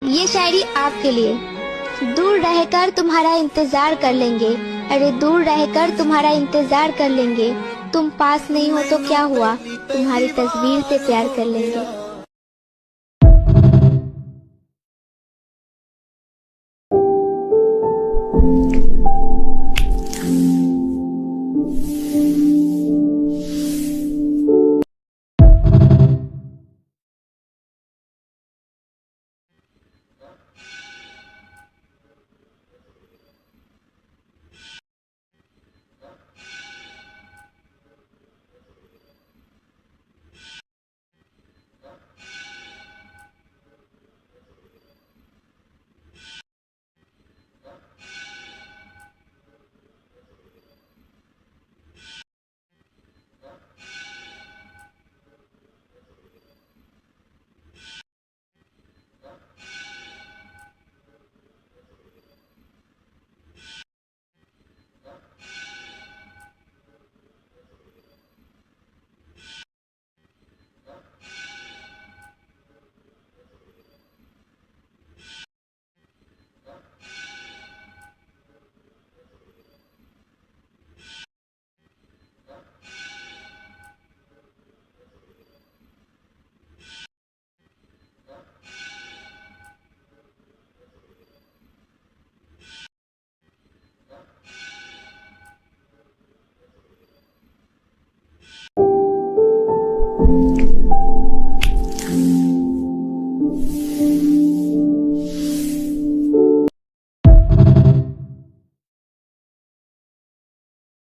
ये शायरी आपके लिए। दूर रहकर तुम्हारा इंतजार कर लेंगे, अरे दूर रहकर तुम्हारा इंतजार कर लेंगे। तुम पास नहीं हो तो क्या हुआ, तुम्हारी तस्वीर से प्यार कर लेंगे।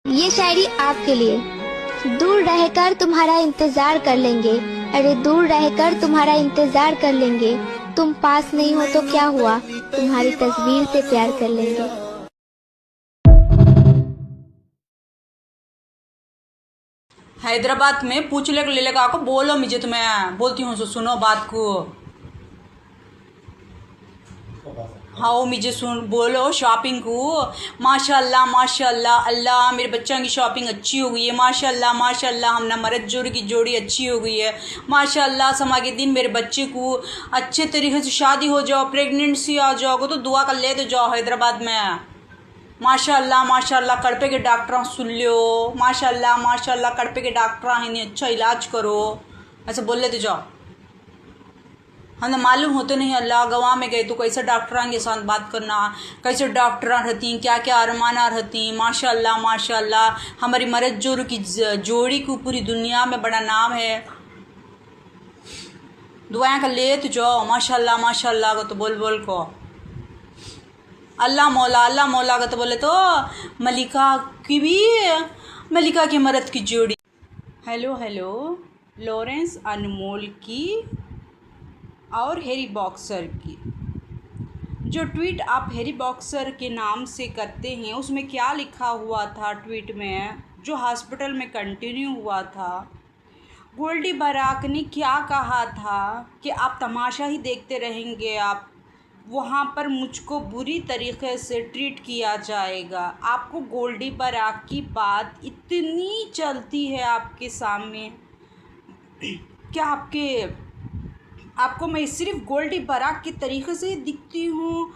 ये शायरी आपके लिए। दूर रहकर तुम्हारा इंतजार कर लेंगे, अरे दूर रहकर तुम्हारा इंतजार कर लेंगे। तुम पास नहीं हो तो क्या हुआ, तुम्हारी तस्वीर से प्यार कर लेंगे। हैदराबाद में पूछ ले लेगा को बोलो मुझे, तो मैं बोलती हूँ सुनो बात को। हाँ मुझे सुन बोलो शॉपिंग को। माशाल्लाह माशाल्लाह अल्लाह मेरे बच्चों की शॉपिंग अच्छी हो गई है। माशाल्लाह माशाल्लाह हमने मर्द जोड़ी की जोड़ी अच्छी हो गई है। माशाल्लाह समा के दिन मेरे बच्चे को अच्छे तरीके से शादी हो जाओ, प्रेगनेंसी आ जाओगे तो दुआ कर ले तो जाओ हैदराबाद में। माशाल्लाह माशाल्लाह कड़पे के डॉक्टर सुन लो। माशाल्लाह माशाल्लाह कड़पे के डॉक्टर हैं, इन्हें अच्छा इलाज करो, ऐसे बोल लेते जाओ। हमें मालूम होते नहीं अल्लाह गवाह में गए तो कैसे डॉक्टरां के साथ बात करना, कैसे डॉक्टरां रहती, क्या क्या अरमाना रहती। माशाल्लाह माशाल्लाह हमारी मर्द जोरू की जोड़ी को पूरी दुनिया में बड़ा नाम है। दुआएं कर ले तो जाओ। माशाल्लाह माशाल्लाह को तो बोल बोल को अल्लाह मौला का तो बोले तो मलिका की भी, मलिका के मर्द की जोड़ी। हेलो हेलो लॉरेंस अनमोल की और हैरी बॉक्सर की। जो ट्वीट आप हैरी बॉक्सर के नाम से करते हैं उसमें क्या लिखा हुआ था ट्वीट में, जो हॉस्पिटल में कंटिन्यू हुआ था। गोल्डी बराक ने क्या कहा था कि आप तमाशा ही देखते रहेंगे, आप वहाँ पर मुझको बुरी तरीके से ट्रीट किया जाएगा। आपको गोल्डी बराक की बात इतनी चलती है आपके सामने, क्या आपको मैं सिर्फ गोल्डी बराक के तरीके से ही दिखती हूँ।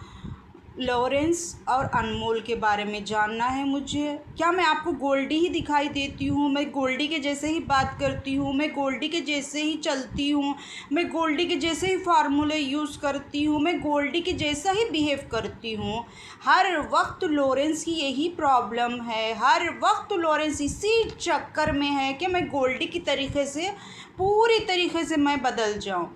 लॉरेंस और अनमोल के बारे में जानना है मुझे। क्या मैं आपको गोल्डी ही दिखाई देती हूँ? मैं गोल्डी के जैसे ही बात करती हूँ, मैं गोल्डी के जैसे ही चलती हूँ, मैं गोल्डी के जैसे ही फार्मूले यूज़ करती हूँ, मैं गोल्डी के जैसा ही बिहेव करती हूँ। हर वक्त लॉरेंस की यही प्रॉब्लम है, हर वक्त लॉरेंस इसी चक्कर में है कि मैं गोल्डी की तरीके से पूरी तरीके से मैं बदल जाऊँ।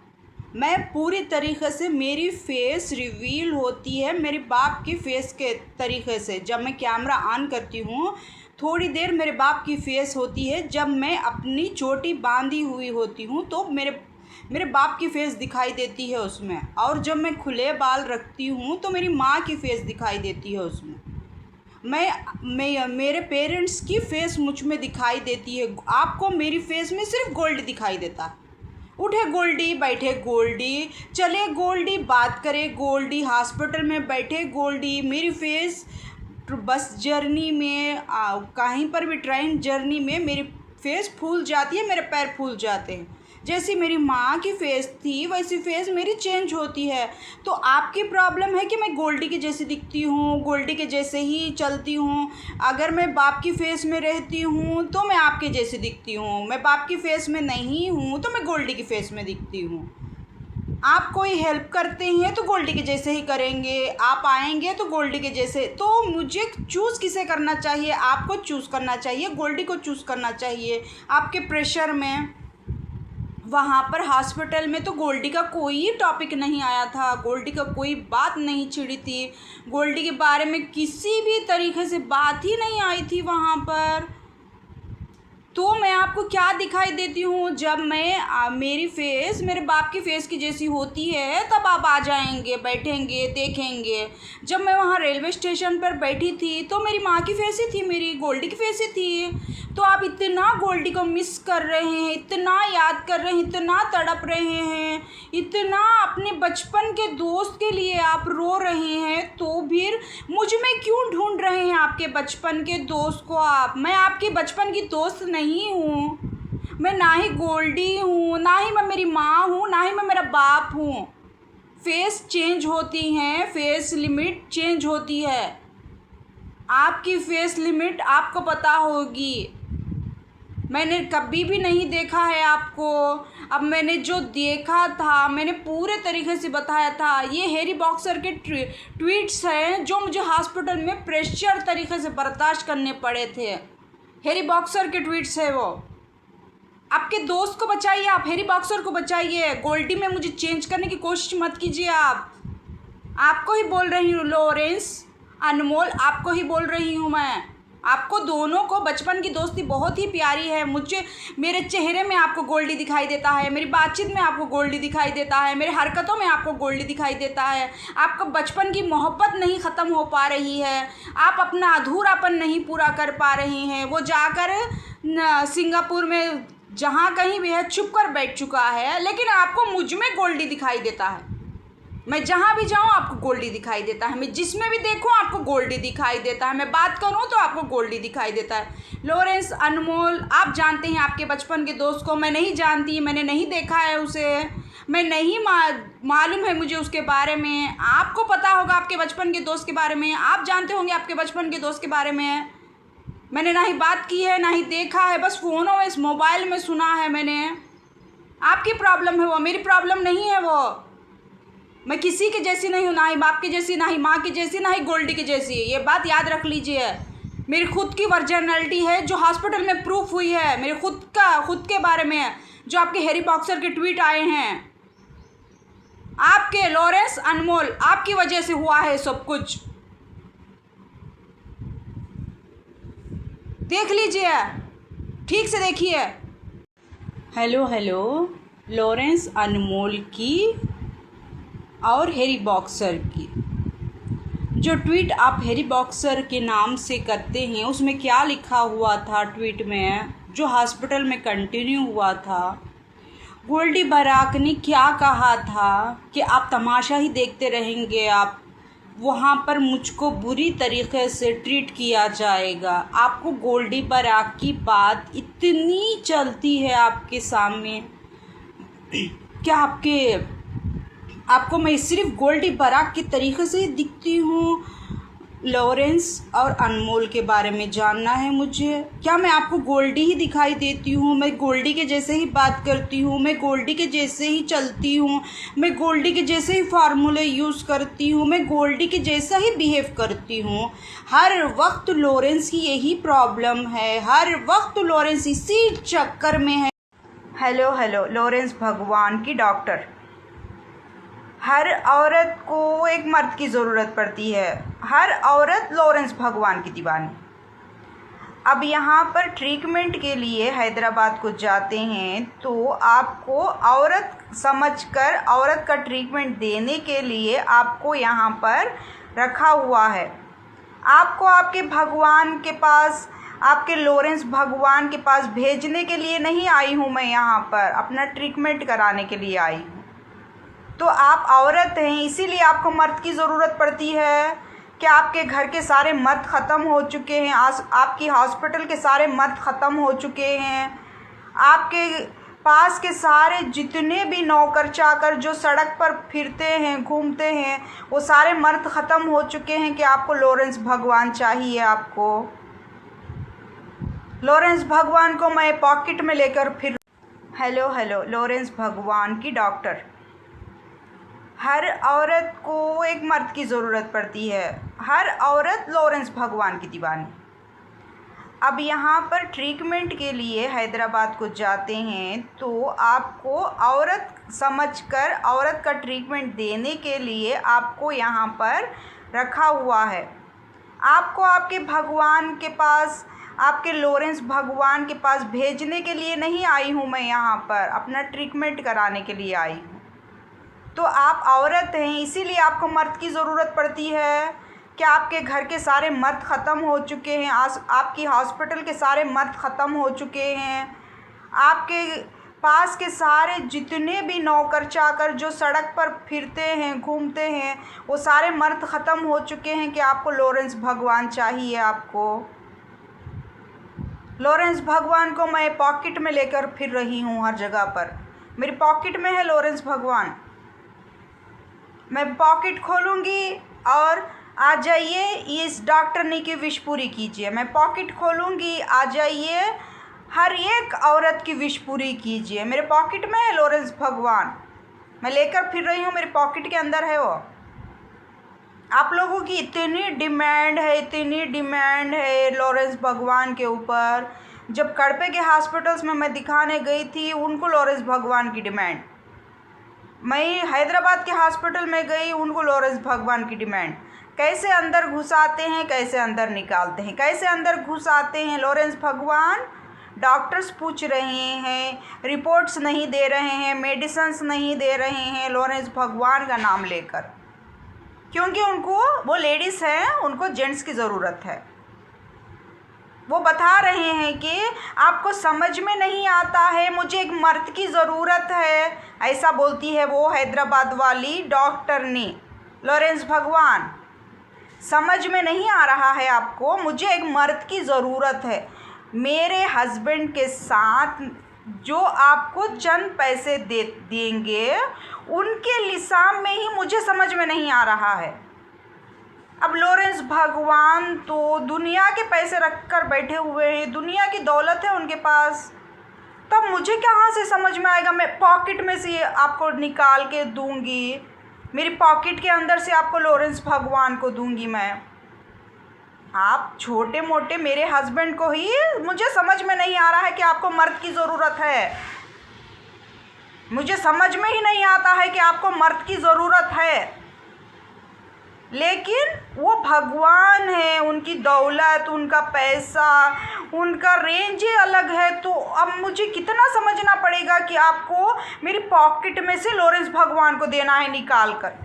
मैं पूरी तरीके से, मेरी फेस रिवील होती है मेरे बाप की फेस के तरीके से। जब मैं कैमरा ऑन करती हूँ थोड़ी देर मेरे बाप की फेस होती है, जब मैं अपनी चोटी बांधी हुई होती हूँ तो मेरे बाप की फेस दिखाई देती है उसमें, और जब मैं खुले बाल रखती हूँ तो मेरी माँ की फेस दिखाई देती है उसमें। मैं मेरे पेरेंट्स की फेस मुझ में दिखाई देती है। आपको मेरी फेस में सिर्फ गोल्ड दिखाई देता है। उठे गोल्डी, बैठे गोल्डी, चले गोल्डी, बात करे गोल्डी, हॉस्पिटल में बैठे गोल्डी, मेरी फेस बस जर्नी में कहीं पर भी ट्रेन जर्नी में मेरी फेस फूल जाती है, मेरे पैर फूल जाते हैं। जैसी मेरी माँ की फेस थी वैसी फेस मेरी चेंज होती है। तो आपकी प्रॉब्लम है कि मैं गोल्डी के जैसी दिखती हूँ, गोल्डी के जैसे ही चलती हूँ। अगर मैं बाप की फेस में रहती हूँ तो मैं आपके जैसी दिखती हूँ, मैं बाप की फेस में नहीं हूँ तो मैं गोल्डी की फेस में दिखती हूँ। आप कोई हेल्प करते हैं तो गोल्डी के जैसे ही करेंगे, आप आएंगे तो गोल्डी के जैसे। तो मुझे चूज़ किसे करना चाहिए? आपको चूज़ करना चाहिए, गोल्डी को चूज़ करना चाहिए। आपके प्रेशर में वहाँ पर हॉस्पिटल में तो गोल्डी का कोई टॉपिक नहीं आया था, गोल्डी का कोई बात नहीं छिड़ी थी, गोल्डी के बारे में किसी भी तरीके से बात ही नहीं आई थी वहाँ पर। तो मैं आपको क्या दिखाई देती हूँ? जब मैं मेरी फेस मेरे बाप की फेस की जैसी होती है तब आप आ जाएंगे, बैठेंगे, देखेंगे। जब मैं वहाँ रेलवे स्टेशन पर बैठी थी तो मेरी माँ की फेस ही थी, मेरी गोल्डी की फेस ही थी। तो आप इतना गोल्डी को मिस कर रहे हैं, इतना याद कर रहे हैं, इतना तड़प रहे हैं, इतना अपने बचपन के दोस्त के लिए आप रो रहे हैं, तो फिर मुझ में क्यों ढूंढ रहे हैं आपके बचपन के दोस्त को? आप, मैं आपकी बचपन की दोस्त नहीं हूँ। मैं ना ही गोल्डी हूँ, ना ही मैं मेरी माँ हूँ, ना ही मैं मेरा बाप हूँ। फेस चेंज होती हैं, फेस लिमिट चेंज होती है। आपकी फेस लिमिट आपको पता होगी। मैंने कभी भी नहीं देखा है आपको। अब मैंने जो देखा था मैंने पूरे तरीके से बताया था। ये हैरी बॉक्सर के ट्वीट्स हैं जो मुझे हॉस्पिटल में प्रेशर तरीके से बर्दाश्त करने पड़े थे। हैरी बॉक्सर के ट्वीट्स है वो। आपके दोस्त को बचाइए, आप हैरी बॉक्सर को बचाइए। गोल्डी में मुझे चेंज करने की कोशिश मत कीजिए। आपको ही बोल रही हूँ लॉरेंस, अनमोल, आपको ही बोल रही हूँ मैं। आपको दोनों को बचपन की दोस्ती बहुत ही प्यारी है। मुझे, मेरे चेहरे में आपको गोल्डी दिखाई देता है, मेरी बातचीत में आपको गोल्डी दिखाई देता है, मेरे हरकतों में आपको गोल्डी दिखाई देता है। आपका बचपन की मोहब्बत नहीं ख़त्म हो पा रही है, आप अपना अधूरापन नहीं पूरा कर पा रही हैं। वो जाकर सिंगापुर में जहाँ कहीं भी है छुप कर बैठ चुका है, लेकिन आपको मुझ में गोल्डी दिखाई देता है। मैं जहाँ भी जाऊँ आपको गोल्डी दिखाई देता है, मैं जिसमें भी देखूँ आपको गोल्डी दिखाई देता है, मैं बात करूँ तो आपको गोल्डी दिखाई देता है। लॉरेंस, अनमोल, आप जानते हैं आपके बचपन के दोस्त को, मैं नहीं जानती, मैंने नहीं देखा है उसे, मैं नहीं मालूम है मुझे उसके बारे में। आपको पता होगा आपके बचपन के दोस्त के बारे में, आप जानते होंगे आपके बचपन के दोस्त के बारे में। मैंने ना ही बात की है, ना ही देखा है, बस फ़ोनों में, इस मोबाइल में सुना है मैंने। आपकी प्रॉब्लम है वो, मेरी प्रॉब्लम नहीं है वो। मैं किसी के जैसी नहीं हूँ, ना ही बाप की जैसी, ना ही माँ की जैसी, ना ही गोल्डी की जैसी। ये बात याद रख लीजिए। मेरी खुद की वर्जिनलिटी है जो हॉस्पिटल में प्रूफ हुई है, मेरे खुद के बारे में है, जो आपके हैरी बॉक्सर के ट्वीट आए हैं। आपके लॉरेंस, अनमोल, आपकी वजह से हुआ है सब कुछ। देख लीजिए, ठीक से देखिए। हेलो लॉरेंस, अनमोल की और हैरी बॉक्सर की जो ट्वीट आप हैरी बॉक्सर के नाम से करते हैं, उसमें क्या लिखा हुआ था ट्वीट में जो हॉस्पिटल में कंटिन्यू हुआ था? गोल्डी बराक ने क्या कहा था कि आप तमाशा ही देखते रहेंगे, आप वहाँ पर मुझको बुरी तरीके से ट्रीट किया जाएगा। आपको गोल्डी बराक की बात इतनी चलती है आपके सामने, क्या आपको मैं सिर्फ गोल्डी बराक के तरीके से ही दिखती हूँ? लॉरेंस और अनमोल के बारे में जानना है मुझे। क्या मैं आपको गोल्डी ही दिखाई देती हूँ? मैं गोल्डी के जैसे ही बात करती हूँ, मैं गोल्डी के जैसे ही चलती हूँ, मैं गोल्डी के जैसे ही फार्मूले यूज़ करती हूँ, मैं गोल्डी के जैसा ही बिहेव करती हूँ। हर वक्त लॉरेंस की यही प्रॉब्लम है, हर वक्त लॉरेंस इसी चक्कर में है। हेलो लॉरेंस भगवान की डॉक्टर। हर औरत को एक मर्द की ज़रूरत पड़ती है, हर औरत लॉरेंस भगवान की दीवानी। अब यहाँ पर ट्रीटमेंट के लिए हैदराबाद को जाते हैं तो आपको औरत समझकर औरत का ट्रीटमेंट देने के लिए आपको यहाँ पर रखा हुआ है। आपको आपके भगवान के पास, आपके लॉरेंस भगवान के पास भेजने के लिए नहीं आई हूँ मैं, यहाँ पर अपना ट्रीटमेंट कराने के लिए आई हूँ। तो आप औरत हैं, इसीलिए आपको मर्द की ज़रूरत पड़ती है। क्या आपके घर के सारे मर्द ख़त्म हो चुके हैं? आपकी हॉस्पिटल के सारे मर्द ख़त्म हो चुके हैं? आपके पास के सारे जितने भी नौकर चाकर जो सड़क पर फिरते हैं, घूमते हैं, वो सारे मर्द ख़त्म हो चुके हैं कि आपको लॉरेंस भगवान चाहिए। आपको लॉरेंस भगवान को मैं पॉकेट में लेकर फिर हेलो हेलो लॉरेंस भगवान की डॉक्टर। हर औरत को एक मर्द की ज़रूरत पड़ती है, हर औरत लॉरेंस भगवान की दीवानी। अब यहाँ पर ट्रीटमेंट के लिए हैदराबाद को जाते हैं तो आपको औरत समझकर औरत का ट्रीटमेंट देने के लिए आपको यहाँ पर रखा हुआ है। आपको आपके भगवान के पास, आपके लॉरेंस भगवान के पास भेजने के लिए नहीं आई हूँ मैं, यहाँ पर अपना ट्रीटमेंट कराने के लिए आई हूँ। तो आप औरत हैं, इसीलिए आपको मर्द की ज़रूरत पड़ती है। क्या आपके घर के सारे मर्द ख़त्म हो चुके हैं? आपकी हॉस्पिटल के सारे मर्द ख़त्म हो चुके हैं? आपके पास के सारे जितने भी नौकर चाकर जो सड़क पर फिरते हैं, घूमते हैं, वो सारे मर्द ख़त्म हो चुके हैं कि आपको लॉरेंस भगवान चाहिए। आपको लॉरेंस भगवान को मैं पॉकेट में लेकर फिर रही हूँ हर जगह पर। मेरी पॉकेट में है लॉरेंस भगवान। मैं पॉकेट खोलूँगी और आ जाइए, इस डॉक्टरनी की विश पूरी कीजिए। मैं पॉकेट खोलूँगी, आ जाइए, हर एक औरत की विश पूरी कीजिए। मेरे पॉकेट में है लॉरेंस भगवान, मैं लेकर फिर रही हूँ, मेरे पॉकेट के अंदर है वो। आप लोगों की इतनी डिमांड है, इतनी डिमांड है लॉरेंस भगवान के ऊपर। जब कड़पे के हॉस्पिटल्स में मैं दिखाने गई थी, उनको लॉरेंस भगवान की डिमांड। मैं हैदराबाद के हॉस्पिटल में गई, उनको लॉरेंस भगवान की डिमांड। कैसे अंदर घुसाते हैं, कैसे अंदर निकालते हैं, कैसे अंदर घुसाते हैं लॉरेंस भगवान। डॉक्टर्स पूछ रहे हैं, रिपोर्ट्स नहीं दे रहे हैं, मेडिसिन्स नहीं दे रहे हैं लॉरेंस भगवान का नाम लेकर, क्योंकि उनको, वो लेडीज़ हैं, उनको जेंट्स की ज़रूरत है। वो बता रहे हैं कि आपको समझ में नहीं आता है, मुझे एक मर्द की ज़रूरत है, ऐसा बोलती है वो हैदराबाद वाली डॉक्टरनी। लॉरेंस भगवान, समझ में नहीं आ रहा है आपको, मुझे एक मर्द की ज़रूरत है। मेरे हस्बैंड के साथ जो आपको चंद पैसे देंगे, उनके लिसाम में ही मुझे समझ में नहीं आ रहा है। अब लॉरेंस भगवान तो दुनिया के पैसे रख कर बैठे हुए हैं, दुनिया की दौलत है उनके पास, तब मुझे कहाँ से समझ में आएगा। मैं पॉकेट में से आपको निकाल के दूंगी, मेरी पॉकेट के अंदर से आपको लॉरेंस भगवान को दूंगी मैं। आप छोटे मोटे मेरे हस्बैंड को ही, मुझे समझ में नहीं आ रहा है कि आपको मर्द की ज़रूरत है। मुझे समझ में ही नहीं आता है कि आपको मर्द की ज़रूरत है, लेकिन वो भगवान है, उनकी दौलत, उनका पैसा, उनका रेंज ही अलग है। तो अब मुझे कितना समझना पड़ेगा कि आपको मेरी पॉकेट में से लॉरेंस भगवान को देना है निकाल कर।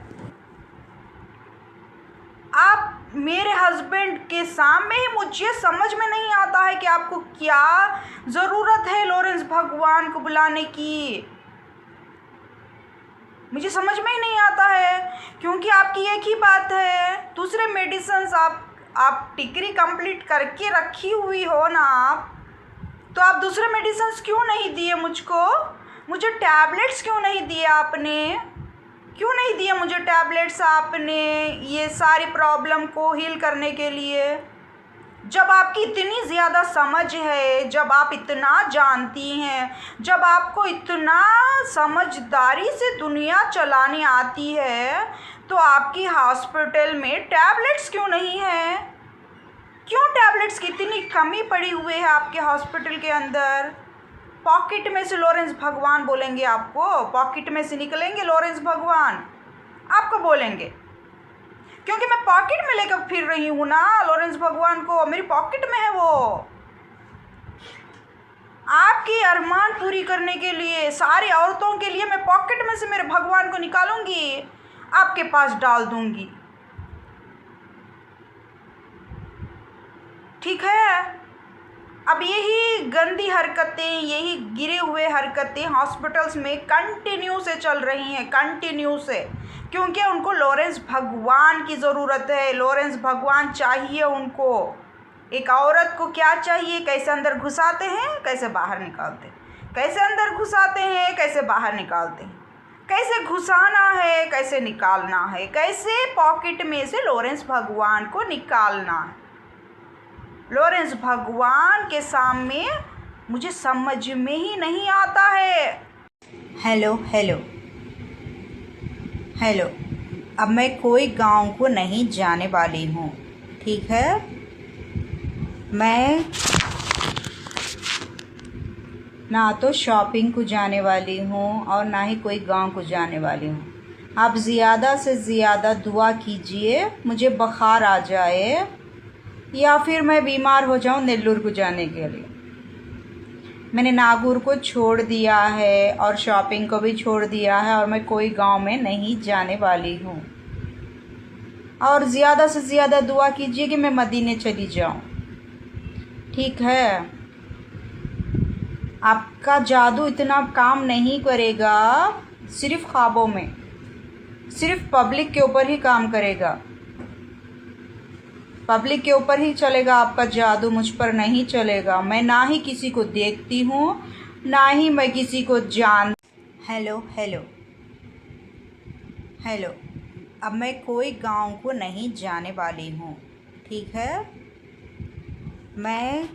आप मेरे हस्बैंड के सामने ही, मुझे समझ में नहीं आता है कि आपको क्या ज़रूरत है लॉरेंस भगवान को बुलाने की। मुझे समझ में ही नहीं आता है, क्योंकि आपकी एक ही बात है, दूसरे मेडिसिन्स आप डिग्री कंप्लीट करके रखी हुई हो ना आप, तो आप दूसरे मेडिसिन्स क्यों नहीं दिए मुझको? मुझे टैबलेट्स क्यों नहीं दिए आपने? क्यों नहीं दिए मुझे टैबलेट्स आपने ये सारी प्रॉब्लम को हील करने के लिए? जब आपकी इतनी ज़्यादा समझ है, जब आप इतना जानती हैं, जब आपको इतना समझदारी से दुनिया चलाने आती है, तो आपकी हॉस्पिटल में टैबलेट्स क्यों नहीं है? क्यों टैबलेट्स की इतनी कमी पड़ी हुई है आपके हॉस्पिटल के अंदर? पॉकेट में से लॉरेंस भगवान बोलेंगे आपको, पॉकेट में से निकलेंगे लॉरेंस भगवान आपको बोलेंगे, क्योंकि मैं पॉकेट में लेकर फिर रही हूँ ना लॉरेंस भगवान को, मेरी पॉकेट में है वो। आपकी अरमान पूरी करने के लिए, सारी औरतों के लिए मैं पॉकेट में से मेरे भगवान को निकालूंगी, आपके पास डाल दूंगी। ठीक है? अब यही गंदी हरकतें, यही गिरे हुए हरकतें हॉस्पिटल्स में कंटिन्यू से चल रही हैं, कंटिन्यू से, क्योंकि उनको लॉरेंस भगवान की ज़रूरत है, लॉरेंस भगवान चाहिए उनको। एक औरत को क्या चाहिए? कैसे अंदर घुसाते हैं, कैसे बाहर निकालते हैं, कैसे अंदर घुसाते हैं, कैसे बाहर निकालते हैं, कैसे घुसाना है, कैसे निकालना है, कैसे पॉकेट में से लॉरेंस भगवान को निकालना है। लॉरेंस भगवान के सामने मुझे समझ में ही नहीं आता है। हेलो हेलो हेलो, अब मैं कोई गांव को नहीं जाने वाली हूँ, ठीक है। मैं ना तो शॉपिंग को जाने वाली हूँ और ना ही कोई गांव को जाने वाली हूँ। आप ज़्यादा से ज़्यादा दुआ कीजिए मुझे बुखार आ जाए या फिर मैं बीमार हो जाऊँ नेल्लूर को जाने के लिए। मैंने नागौर को छोड़ दिया है और शॉपिंग को भी छोड़ दिया है और मैं कोई गांव में नहीं जाने वाली हूँ। और ज़्यादा से ज़्यादा दुआ कीजिए कि मैं मदीने चली जाऊँ, ठीक है। आपका जादू इतना काम नहीं करेगा, सिर्फ ख्वाबों में, सिर्फ पब्लिक के ऊपर ही काम करेगा, पब्लिक के ऊपर ही चलेगा आपका जादू, मुझ पर नहीं चलेगा। मैं ना ही किसी को देखती हूँ, ना ही मैं किसी को जान। हेलो हेलो हेलो, अब मैं कोई गांव को नहीं जाने वाली हूँ, ठीक है। मैं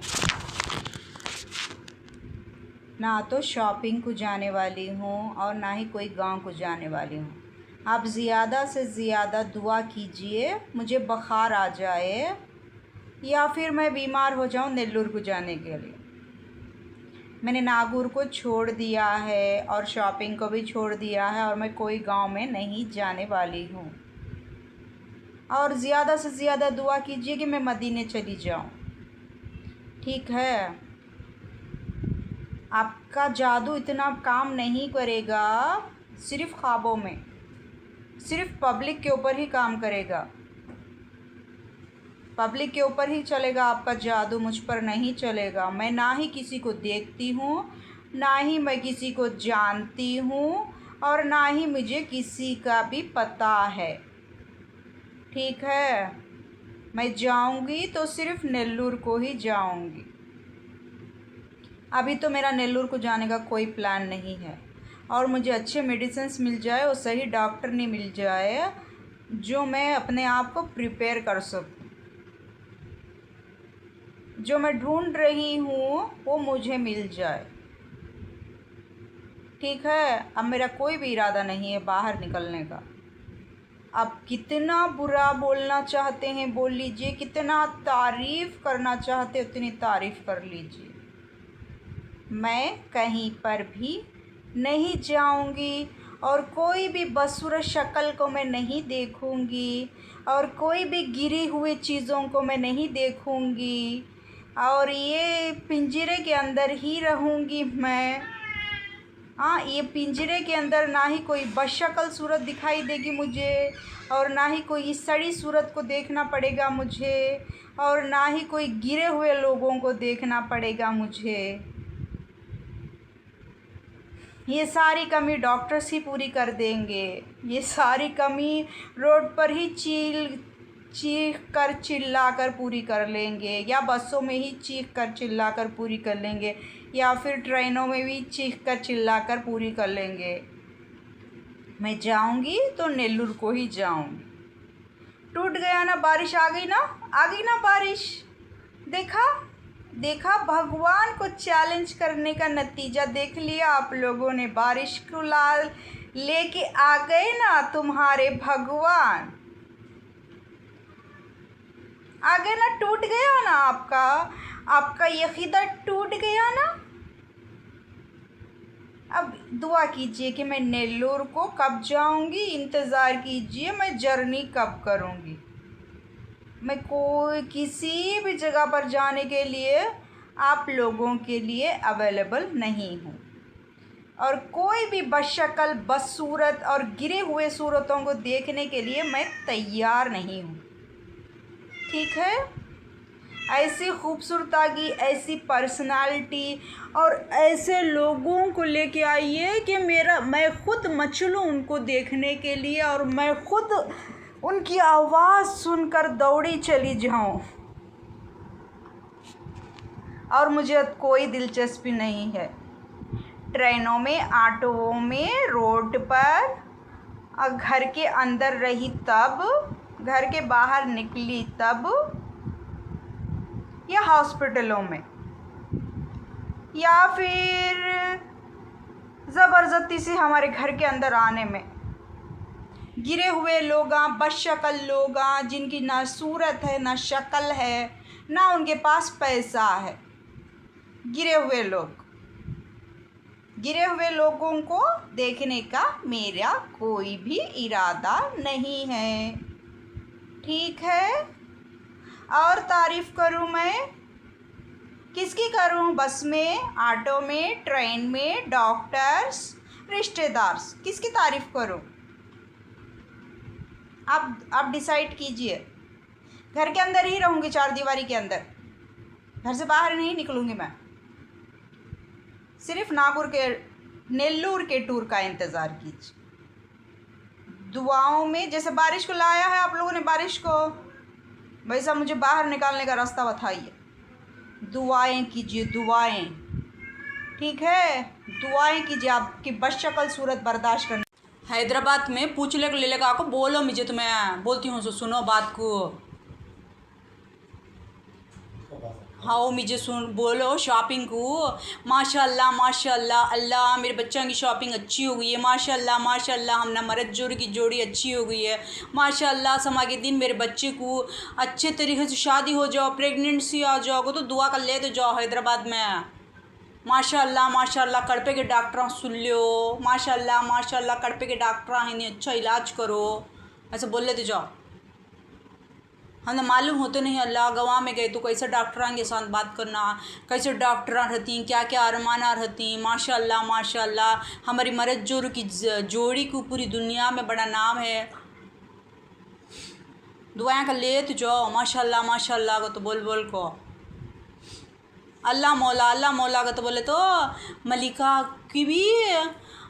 ना तो शॉपिंग को जाने वाली हूँ और ना ही कोई गांव को जाने वाली हूँ। आप ज़्यादा से ज़्यादा दुआ कीजिए मुझे बुखार आ जाए या फिर मैं बीमार हो जाऊँ नेल्लूर को जाने के लिए। मैंने नागौर को छोड़ दिया है और शॉपिंग को भी छोड़ दिया है और मैं कोई गांव में नहीं जाने वाली हूँ। और ज़्यादा से ज़्यादा दुआ कीजिए कि मैं मदीने चली जाऊँ, ठीक है। आपका जादू इतना काम नहीं करेगा, सिर्फ ख्वाबों में, सिर्फ पब्लिक के ऊपर ही काम करेगा, पब्लिक के ऊपर ही चलेगा आपका जादू, मुझ पर नहीं चलेगा। मैं ना ही किसी को देखती हूँ, ना ही मैं किसी को जानती हूँ और ना ही मुझे किसी का भी पता है, ठीक है। मैं जाऊँगी तो सिर्फ नेल्लूर को ही जाऊँगी। अभी तो मेरा नेल्लूर को जाने का कोई प्लान नहीं है और मुझे अच्छे मेडिसिन्स मिल जाए और सही डॉक्टर नहीं मिल जाए जो मैं अपने आप को प्रिपेयर कर सकूँ। जो मैं ढूंढ रही हूँ वो मुझे मिल जाए, ठीक है। अब मेरा कोई भी इरादा नहीं है बाहर निकलने का। आप कितना बुरा बोलना चाहते हैं बोल लीजिए, कितना तारीफ़ करना चाहते उतनी तारीफ़ कर लीजिए। मैं कहीं पर भी नहीं जाऊंगी और कोई भी बदसूरत शक्ल को मैं नहीं देखूंगी और कोई भी गिरी हुई चीज़ों को मैं नहीं देखूंगी और ये पिंजरे के अंदर ही रहूंगी मैं। हाँ, ये पिंजरे के अंदर ना ही कोई बदशक्ल सूरत दिखाई देगी मुझे और ना ही कोई इस सड़ी सूरत को देखना पड़ेगा मुझे और ना ही कोई गिरे हुए लोगों को देखना पड़ेगा मुझे। ये सारी कमी डॉक्टर्स ही पूरी कर देंगे। ये सारी कमी रोड पर ही चीख कर चिल्ला कर पूरी कर लेंगे या बसों में ही चीख कर चिल्ला कर पूरी कर लेंगे या फिर ट्रेनों में भी चीख कर चिल्ला कर पूरी कर लेंगे। मैं जाऊंगी तो नेल्लूर को ही जाऊंगी। टूट गया ना, बारिश आ गई ना बारिश। देखा भगवान को चैलेंज करने का नतीजा देख लिया आप लोगों ने। बारिश को लाल लेके आ गए ना तुम्हारे भगवान, आ गए ना। टूट गया ना आपका यकीदा टूट गया ना। अब दुआ कीजिए कि मैं नेल्लूर को कब जाऊंगी, इंतज़ार कीजिए मैं जर्नी कब करूंगी। मैं कोई किसी भी जगह पर जाने के लिए आप लोगों के लिए अवेलेबल नहीं हूँ और कोई भी बदशक्ल बदसूरत और गिरे हुए सूरतों को देखने के लिए मैं तैयार नहीं हूँ, ठीक है। ऐसी खूबसूरती, ऐसी पर्सनालिटी और ऐसे लोगों को लेके आइए कि मैं खुद मचलूँ उनको देखने के लिए और मैं खुद उनकी आवाज़ सुनकर दौड़ी चली जाऊं। और मुझे कोई दिलचस्पी नहीं है ट्रेनों में, ऑटोओं में, रोड पर, और घर के अंदर रही तब, घर के बाहर निकली तब, या हॉस्पिटलों में, या फिर ज़बरदस्ती से हमारे घर के अंदर आने में। गिरे हुए लोग, बदशक्ल लोग, जिनकी ना सूरत है ना शक्ल है, ना उनके पास पैसा है, गिरे हुए लोग, गिरे हुए लोगों को देखने का मेरा कोई भी इरादा नहीं है, ठीक है। और तारीफ़ करूँ मैं, किसकी करूँ? बस में, ऑटो में, ट्रेन में, डॉक्टर्स, रिश्तेदार, किसकी तारीफ़ करूँ? आप डिसाइड कीजिए। घर के अंदर ही रहूँगी, चार दीवारी के अंदर, घर से बाहर नहीं निकलूँगी मैं। सिर्फ नेल्लूर के टूर का इंतज़ार कीजिए। दुआओं में, जैसे बारिश को लाया है आप लोगों ने बारिश को, वैसा मुझे बाहर निकालने का रास्ता बताइए। दुआएं कीजिए, दुआएं, ठीक है, दुआएं कीजिए, आपकी बदशक्ल सूरत बर्दाश्त करने। हैदराबाद में पूछ ले लेगा आपको, बोलो मुझे, तो मैं बोलती हूँ, सुनो बात को। हाँ वो मुझे सुन, बोलो शॉपिंग को। माशाल्लाह माशाल्लाह, अल्लाह मेरे बच्चों की शॉपिंग अच्छी हो गई है, माशाल्लाह माशाल्लाह, हमने मर्द जोड़ी की जोड़ी अच्छी हो गई है, माशाल्लाह। समा के दिन मेरे बच्चे को अच्छे तरीके से शादी हो जाओ, प्रेगनेंसी आ जाओगे तो दुआ कर ले तो जाओ हैदराबाद में। माशाल्लाह माशाल्लाह, कड़पे के डॉक्टर सुन लो, माशाल्लाह माशाल्लाह, कड़पे के डॉक्टर हैं, अच्छा इलाज करो, ऐसे बोल लेते जाओ। हमें मालूम होते नहीं, अल्लाह गवाह में गए तो कैसे डॉक्टरां के साथ बात करना, कैसे डॉक्टरां रहती, क्या क्या अरमाना रहती, माशाल्लाह माशाल्लाह। हमारी मर्द जोड़ की जोड़ी को पूरी दुनिया में बड़ा नाम है। दुआएं कर ले तो जाओ, माशाल्लाह माशाल्लाह को तो बोल बोल को। अल्लाह मौला का तो बोले तो मलिका की भी,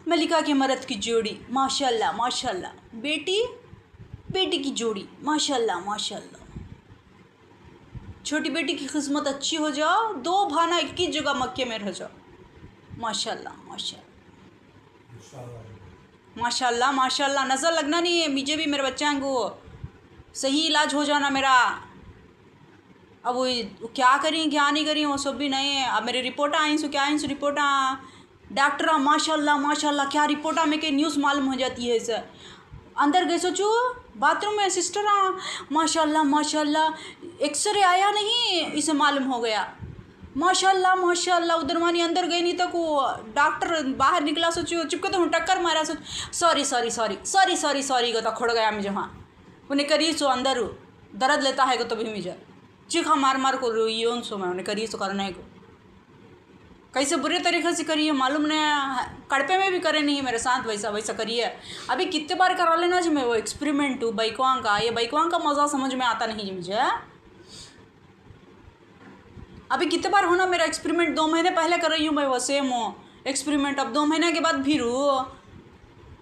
मलिका के मर्द की जोड़ी, माशाल्लाह माशाल्लाह, बेटी की जोड़ी, माशाल्लाह माशाल्लाह। छोटी बेटी की किस्मत अच्छी हो जाओ, 2 भाना 21 जगह मक्के में रह जाओ, माशाल्लाह माशाल्लाह माशाल्लाह माशाल्लाह। नज़र लगना नहीं है, मुझे भी मेरे बच्चों को सही इलाज हो जाना मेरा। अब वो क्या करें क्या नहीं करें वो सब भी नहीं है। अब मेरी रिपोर्ट आई सो, क्या आई सो रिपोर्ट, डॉक्टर माशाल्लाह माशाल्लाह, क्या रिपोर्ट में के न्यूज़ मालूम हो जाती है सर। अंदर गए सोचो बाथरूम में, सिस्टर माशाल्लाह माशाल्लाह, एक्सरे आया नहीं इसे मालूम हो गया, माशाल्लाह माशाल्लाह। उधर मानी अंदर गई नहीं तक वो डॉक्टर बाहर निकला, सोचो चुपके तो हूँ टक्कर मारा, सोच sorry sorry sorry sorry sorry sorry को तो खोड़ गया मुझे। हाँ उन्हें करी सो अंदर दर्द लेता है को तो भी मुझे चीखा मार मार को रोई सो, मैं उन्हें करी सो करने को कैसे बुरे तरीके से करिए मालूम नहीं, कड़पे में भी करे नहीं मेरे साथ, वैसा वैसा करिए। अभी कितने बार करा लेना जी मैं वो एक्सपेरिमेंट हूँ बाइकवां का, ये बाइकवां का मज़ा समझ में आता नहीं जी मुझे। अभी कितने बार होना मेरा एक्सपेरिमेंट, 2 महीने पहले कर रही हूँ मैं वो सेम हो एक्सपेरिमेंट, अब 2 महीने के बाद फिर हूँ,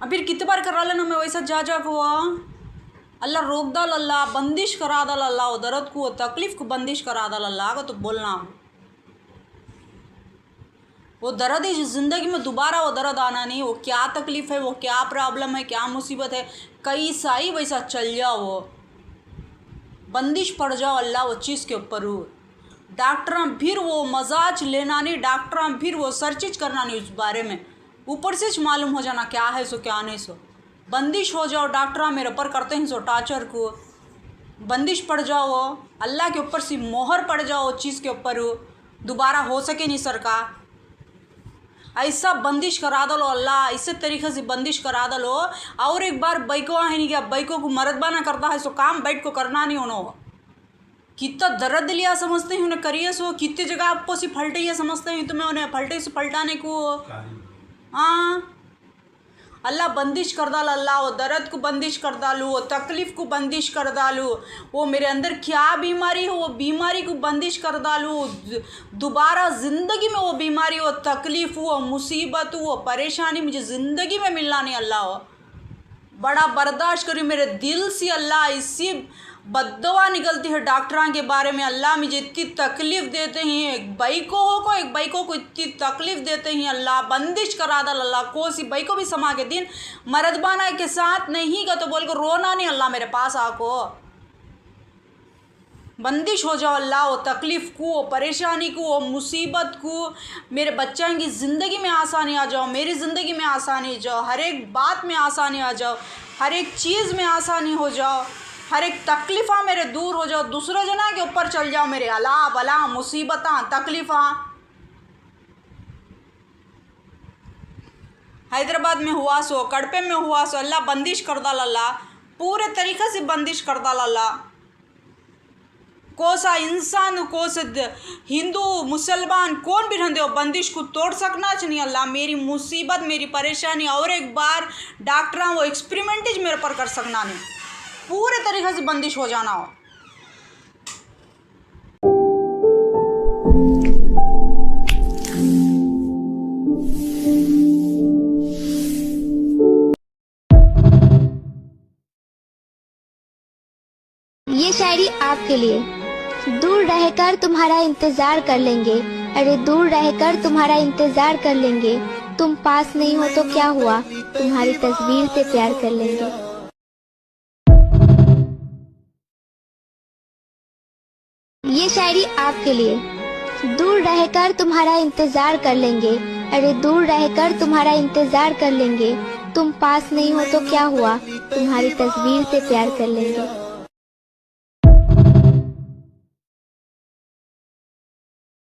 अब फिर कितने बार करा लेना मैं वैसा जा को। अल्लाह रोक दाल, अल्लाह बंदिश करा दाल, अल्लाह वो दर्द को, तकलीफ़ को बंदिश करा दाल अल्लाह का तो बोलना। वो दर्द ही ज़िंदगी में दोबारा वो दर्द आना नहीं, वो क्या तकलीफ़ है, वो क्या प्रॉब्लम है, क्या मुसीबत है, कैसा ही वैसा चल जाओ, वो बंदिश पड़ जाओ अल्लाह वो चीज़ के ऊपर। डॉक्टर फिर वो मजाज लेना नहीं, डॉक्टर फिर वो सर्चिज करना नहीं उस बारे में, ऊपर से मालूम हो जाना क्या है सो क्या नहीं सो। बंदिश हो जाओ, डॉक्टर मेरे ऊपर करते हैं सो टार्चर को, बंदिश पड़ जाओ, अल्लाह के ऊपर से मोहर पड़ जाओ चीज़ के ऊपर, दोबारा हो सके नहीं सरकार। ऐसा बंदिश करा दो अल्लाह, इसी तरीके से बंदिश करा दो। और एक बार बाइकों है नहीं क्या, बाइकों को मरदबाना करता है सो काम बैठ को करना नहीं उन्होंने, कितना दर्द लिया समझते हैं उन्हें करिए सो, कितनी जगह आपको सी फलटे ये समझते हैं तो मैं उन्हें फलटे से पलटाने को। हाँ अल्लाह बंदिश कर डाल, अल्लाह वो दर्द को बंदिश कर डालू, वो तकलीफ़ को बंदिश कर डालू, वो मेरे अंदर क्या बीमारी हो वो बीमारी को बंदिश कर डालू, दोबारा ज़िंदगी में वो बीमारी वो तकलीफ़ वो मुसीबत वो परेशानी मुझे ज़िंदगी में मिलना नहीं। अल्लाह बड़ा बर्दाश्त करी मेरे दिल से, अल्लाह इसी बद्दुआ निकलती है डॉक्टरों के बारे में। अल्लाह मुझे इतनी तकलीफ़ देते हैं, एक भाई को इतनी तकलीफ़ देते हैं। अल्लाह बंदिश करा दल अल्लाह को सी भाई को भी समा के दिन मर्दबाना के साथ नहीं का तो बोल को रोना नहीं अल्लाह मेरे पास आको बंदिश हो जाओ अल्लाह। वो तकलीफ़ को, वो परेशानी को, वो मुसीबत को, मेरे बच्चों की ज़िंदगी में आसानी आ जाओ, मेरी ज़िंदगी में आसानी आ जाओ, हर एक बात में आसानी आ जाओ, हर एक चीज़ में आसानी हो जाओ, हर एक तकलीफ़ा मेरे दूर हो जाओ, दूसरे जना के ऊपर चल जाओ मेरे अला बला मुसीबतां तकलीफ़ा। हैदराबाद में हुआ सो, कड़पे में हुआ सो, अल्लाह बंदिश कर डाल अल्लाह, पूरे तरीक़े से बंदिश कर डाल अल्लाह। कोसा इंसान कोस हिंदू मुसलमान कौन भी रहते हो बंदिश को तोड़ सकना चाहिए अल्लाह। मेरी मुसीबत मेरी परेशानी और एक बार डॉक्टर वो एक्सपेरिमेंट मेरे पर कर सकना नहीं, पूरे तरीके से बंदिश हो जाना हो। ये शायरी आपके लिए। दूर रहकर तुम्हारा इंतजार कर लेंगे, अरे दूर रहकर तुम्हारा इंतजार कर लेंगे, तुम पास नहीं हो तो क्या हुआ, तुम्हारी तस्वीर से प्यार कर लेंगे। ये शायरी आपके लिए। दूर रहकर तुम्हारा इंतजार कर लेंगे, अरे दूर रहकर तुम्हारा इंतजार कर लेंगे, तुम पास नहीं हो तो क्या हुआ, तुम्हारी तस्वीर से प्यार कर लेंगे।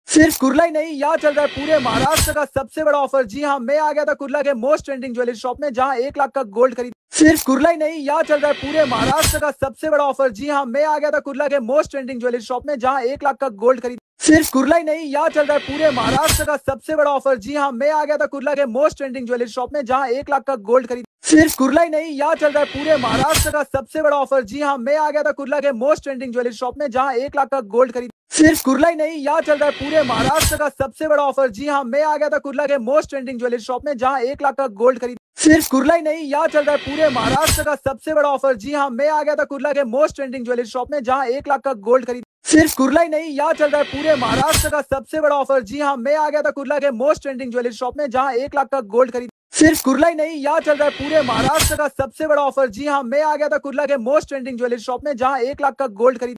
सिर्फ कुर्ला ही नहीं, यहाँ चल रहा है पूरे महाराष्ट्र का सबसे बड़ा ऑफर। जी हाँ, मैं आ गया था कुर्ला के मोस्ट ट्रेंडिंग ज्वेलरी शॉप में, जहाँ 1 लाख का गोल्ड खरीद। सिर्फ कुर्ला ही नहीं, यहाँ चल रहा है पूरे महाराष्ट्र का सबसे बड़ा ऑफर। जी हाँ, मैं आ गया था कुर्ला के मोस्ट ट्रेंडिंग ज्वेलरी शॉप में, जहाँ 1 लाख का गोल्ड खरीद। सिर्फ कुर्ला ही नहीं, यहाँ चल रहा है पूरे महाराष्ट्र का सबसे बड़ा ऑफर। जी हाँ, मैं आ गया था कुर्ला के मोस्ट ट्रेंडिंग ज्वेलरी शॉप में, जहाँ 1 लाख का गोल्ड खरीद। सिर्फ कुर्ला ही नहीं, यहाँ चल रहा है पूरे महाराष्ट्र का सबसे बड़ा ऑफर। जी हाँ, मैं आ गया था कुर्ला के मोस्ट ट्रेंडिंग ज्वेलरी शॉप में, जहाँ 1 लाख का गोल्ड खरीद। सिर्फ कुर्ला ही नहीं, यहाँ चल रहा है पूरे महाराष्ट्र का सबसे बड़ा ऑफर। जी हाँ, मैं आ गया था कुर्ला के मोस्ट ट्रेंडिंग ज्वेलरी शॉप में, जहाँ 1 लाख का गोल्ड खरीद। सिर्फ कुर्ला ही नहीं, यहाँ चल रहा है पूरे महाराष्ट्र का सबसे बड़ा ऑफर। जी हाँ, मैं आ गया था कुर्ला के मोस्ट ट्रेंडिंग ज्वेलरी शॉप में, जहाँ 1 लाख का गोल्ड खरीद। सिर्फ कुर्ला ही नहीं, यहाँ चल रहा है पूरे महाराष्ट्र का सबसे बड़ा ऑफर। जी हाँ, मैं आ गया था कुर्ला के मोस्ट ट्रेंडिंग ज्वेलरी शॉप में, जहाँ 1 लाख का गोल्ड खरीद। सिर्फ कुर्ला ही नहीं, यहाँ चल रहा है पूरे महाराष्ट्र का सबसे बड़ा ऑफर। जी हाँ, मैं आ गया था कुर्ला के मोस्ट ट्रेंडिंग ज्वेलरी शॉप में, जहाँ 1 लाख का गोल्ड खरीद।